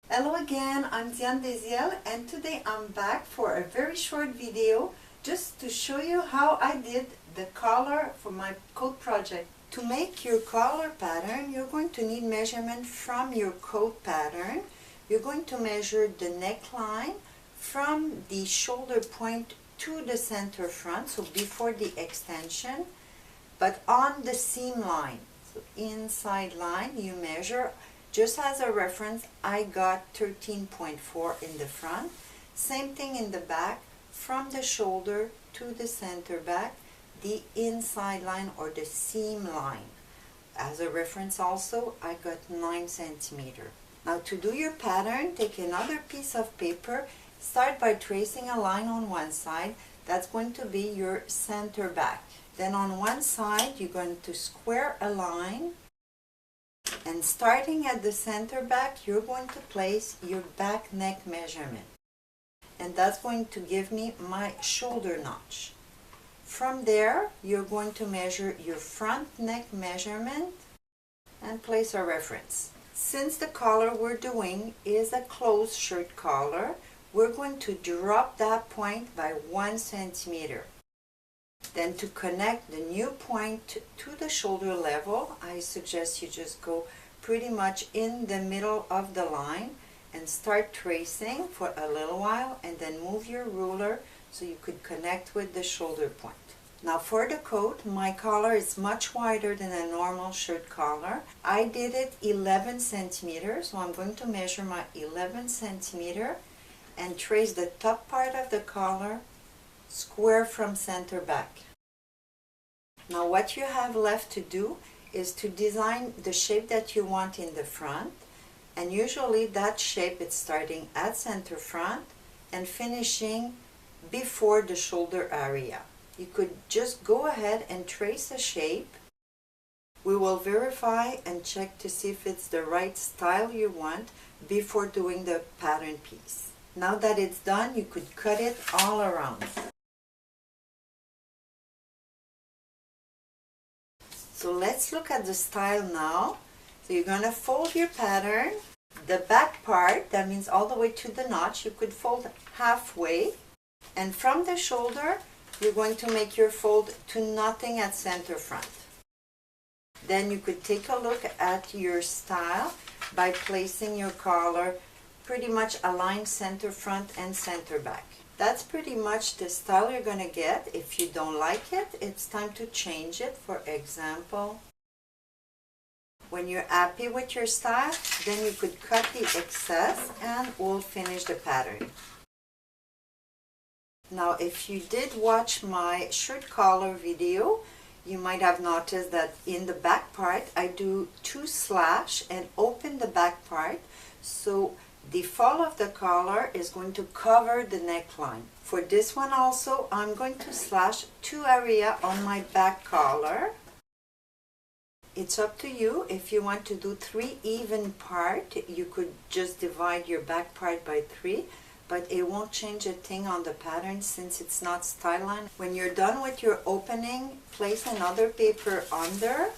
Hello again, I'm Diane Deziel, and today I'm back for a very short video just to show you how I did the collar for my coat project. To make your collar pattern, you're going to need measurement from your coat pattern. You're going to measure the neckline from the shoulder point to the center front, so before the extension, but on the seam line. So inside line you measure. Just as a reference, I got 13.4 in the front. Same thing in the back, from the shoulder to the center back, the inside line or the seam line. As a reference also, I got 9 centimeters. Now to do your pattern, take another piece of paper, start by tracing a line on one side. That's going to be your center back. Then on one side, you're going to square a line. And starting at the center back, you're going to place your back neck measurement. And that's going to give me my shoulder notch. From there, you're going to measure your front neck measurement and place a reference. Since the collar we're doing is a closed shirt collar, we're going to drop that point by 1 centimeter. Then to connect the new point to the shoulder level, I suggest you just go pretty much in the middle of the line and start tracing for a little while, and then move your ruler so you could connect with the shoulder point. Now for the coat, my collar is much wider than a normal shirt collar. I did it 11 centimeters, so I'm going to measure my 11 centimeter and trace the top part of the collar square from center back. Now what you have left to do is to design the shape that you want in the front, and usually that shape is starting at center front and finishing before the shoulder area. You could just go ahead and trace a shape. We will verify and check to see if it's the right style you want before doing the pattern piece. Now that it's done, you could cut it all around. So let's look at the style now. So you're going to fold your pattern. The back part, that means all the way to the notch, you could fold halfway. And from the shoulder, you're going to make your fold to nothing at center front. Then you could take a look at your style by placing your collar pretty much aligned center front and center back. That's pretty much the style you're going to get. If you don't like it, it's time to change it. For example, when you're happy with your style, then you could cut the excess and we'll finish the pattern. Now if you did watch my shirt collar video, you might have noticed that in the back part I do 2 slash and open the back part, so the fall of the collar is going to cover the neckline. For this one also, I'm going to slash 2 areas on my back collar. It's up to you. If you want to do 3 even parts, you could just divide your back part by 3, but it won't change a thing on the pattern since it's not style line. When you're done with your opening, place another paper under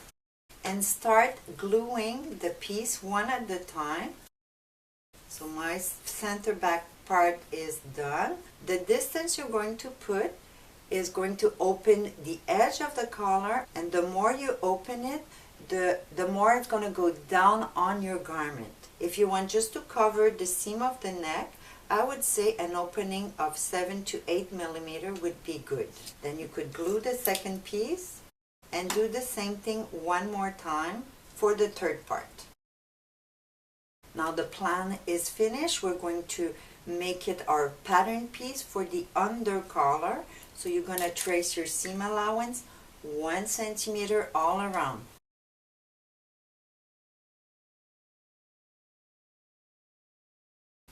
and start gluing the piece one at a time. So my center back part is done. The distance you're going to put is going to open the edge of the collar, and the more you open it, the more it's going to go down on your garment. If you want just to cover the seam of the neck, I would say an opening of 7 to 8 millimeters would be good. Then you could glue the second piece and do the same thing one more time for the third part. Now the plan is finished. We're going to make it our pattern piece for the under collar. So you're going to trace your seam allowance 1 centimeter all around.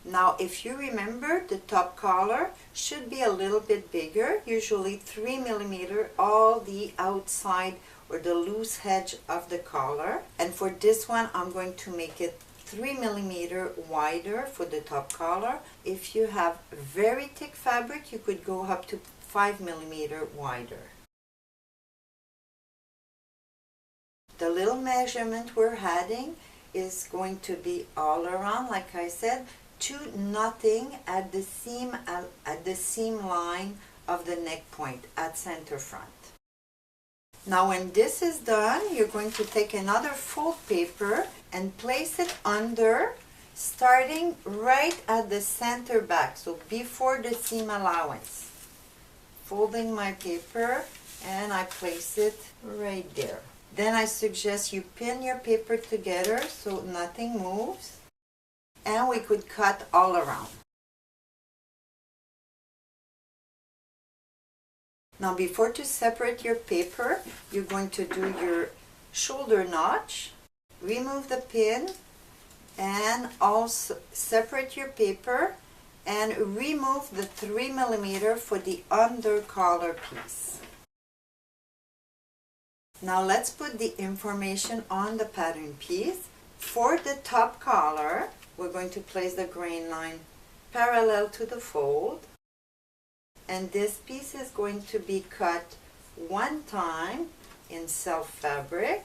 Now if you remember, the top collar should be a little bit bigger, usually 3 millimeters, all the outside or the loose edge of the collar. And for this one, I'm going to make it 3 millimeters wider for the top collar. If you have very thick fabric, you could go up to 5 millimeters wider. The little measurement we're adding is going to be all around, like I said, to nothing at the seam line of the neck point at center front. Now when this is done, you're going to take another fold paper and place it under, starting right at the center back, so before the seam allowance. Folding my paper and I place it right there. Then I suggest you pin your paper together so nothing moves, and we could cut all around. Now before to separate your paper, you're going to do your shoulder notch, remove the pin, and also separate your paper and remove the 3 mm for the under collar piece. Now let's put the information on the pattern piece. For the top collar, we're going to place the grain line parallel to the fold, and this piece is going to be cut one time in self fabric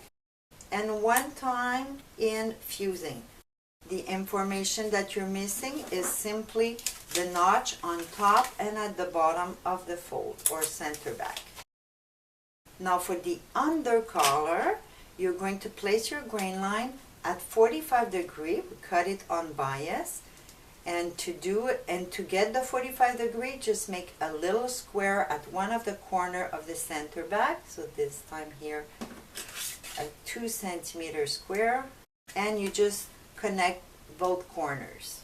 and one time in fusing. The information that you're missing is simply the notch on top and at the bottom of the fold or center back. Now for the under collar, you're going to place your grain line at 45 degrees. We cut it on bias, and to do it and to get the 45 degree, just make a little square at one of the corner of the center back. So this time here a 2 cm square, and you just connect both corners.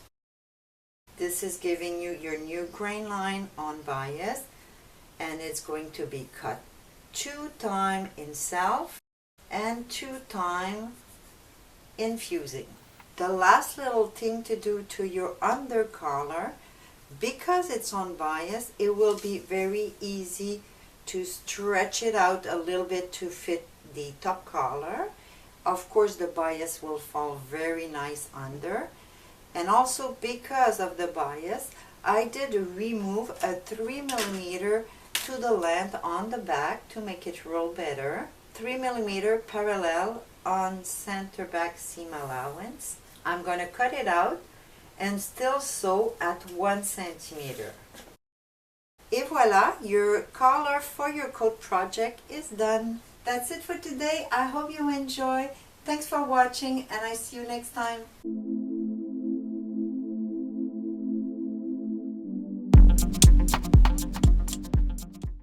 This is giving you your new grain line on bias, and it's going to be cut 2 times in self and 2 times in fusing. The last little thing to do to your under collar, because it's on bias, it will be very easy to stretch it out a little bit to fit the top collar. Of course, the bias will fall very nice under. And also because of the bias, I did remove a 3 mm to the length on the back to make it roll better. 3 mm parallel on center back seam allowance. I'm going to cut it out and still sew at 1 cm. Et voila, your collar for your coat project is done. That's it for today. I hope you enjoy. Thanks for watching, and I see you next time.